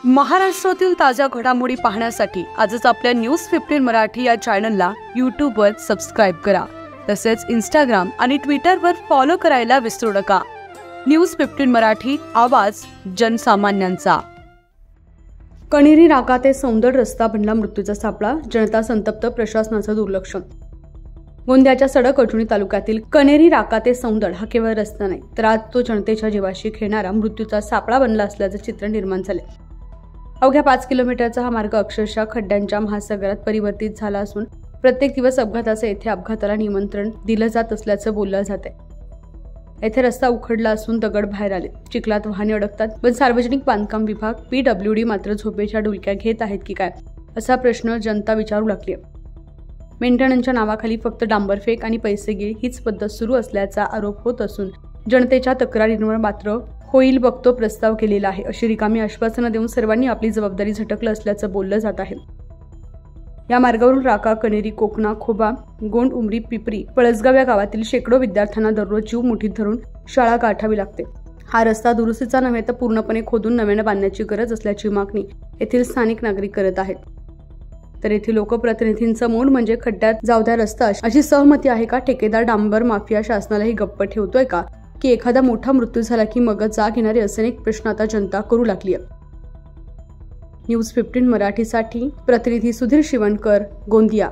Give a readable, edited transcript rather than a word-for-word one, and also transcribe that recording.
महाराष्ट्रातील ताज्या घडामोडी पाहण्यासाठी आजच आपल्या न्यूज 15 मराठी या चॅनलला यूट्यूबवर सबस्क्राईब करा। तसेच इंस्टाग्राम आणि ट्विटरवर फॉलो करायला विसरू नका। न्यूज 15 मराठी, आवाज जनसामान्यांचा। कणेरी राका ते सौंदड रस्ता बनला मृत्यूचा सापळा, जनता संतप्त, प्रशासनाचं दुर्लक्ष। गोंदियाच्या सडक अजूनी तालुक्यातील कणेरी राका ते सौंदड हा केवळ रस्ता नाही, तर आज तो जनतेच्या जीवाशी खेळणारा मृत्यूचा सापळा बनला असल्याचे चित्र निर्माण झाले। अवघ्या 5 किलोमीटरचा हा मार्ग अक्षरशः खड्ड्यांच्या महासागरात परिवर्तित झाला असून प्रत्येक दिवस अपघाताचे येथे अपघाताला निमंत्रण दिलं जात असल्याचं बोललं जाते। येथे रस्ता उखडला असून दगड बाहेर आले, चिखलात वाहने अडकतात, पण सार्वजनिक बांधकाम विभाग PWD मात्र झोपेच्या डुलक्या घेत आहेत की काय, असा प्रश्न जनता विचारू लागली। मेंटेनन्सच्या नावाखाली फक्त डांबरफेक आणि पैसेगिरी हीच पद्धत सुरू असल्याचा आरोप होत असून जनतेच्या तक्रारींवर मात्र होईल बघतो प्रस्ताव केलेला आहे, अशी रिकामी आश्वासनं देऊन सर्वांनी आपली जबाबदारी झटकलं असल्याचं बोललं जात आहे। या मार्गावरून राका, कणेरी, कोकणा, खोबा, गोंड, उमरी, पिपरी, पळसगाव या गावातील शेकडो विद्यार्थ्यांना दररोज जीव मुठीत धरून शाळा गाठावी लागते। हा रस्ता दुरुस्तीचा नव्हे तर पूर्णपणे खोदून नव्याने बांधण्याची गरज असल्याची मागणी येथील स्थानिक नागरिक करत आहेत। तर येथील लोकप्रतिनिधींचं मौन म्हणजे खड्ड्यात जाऊ द्या रस्ता अशी सहमती आहे का? ठेकेदार, डांबर माफिया शासनालाही गप्प ठेवतोय का? की एखादा मोठा मृत्यू झाला की मग जाग येणारे असे अनेक प्रश्न आता जनता करू लागली आहे। न्यूज 15 मराठीसाठी प्रतिनिधी सुधीर शिवणकर, गोंदिया।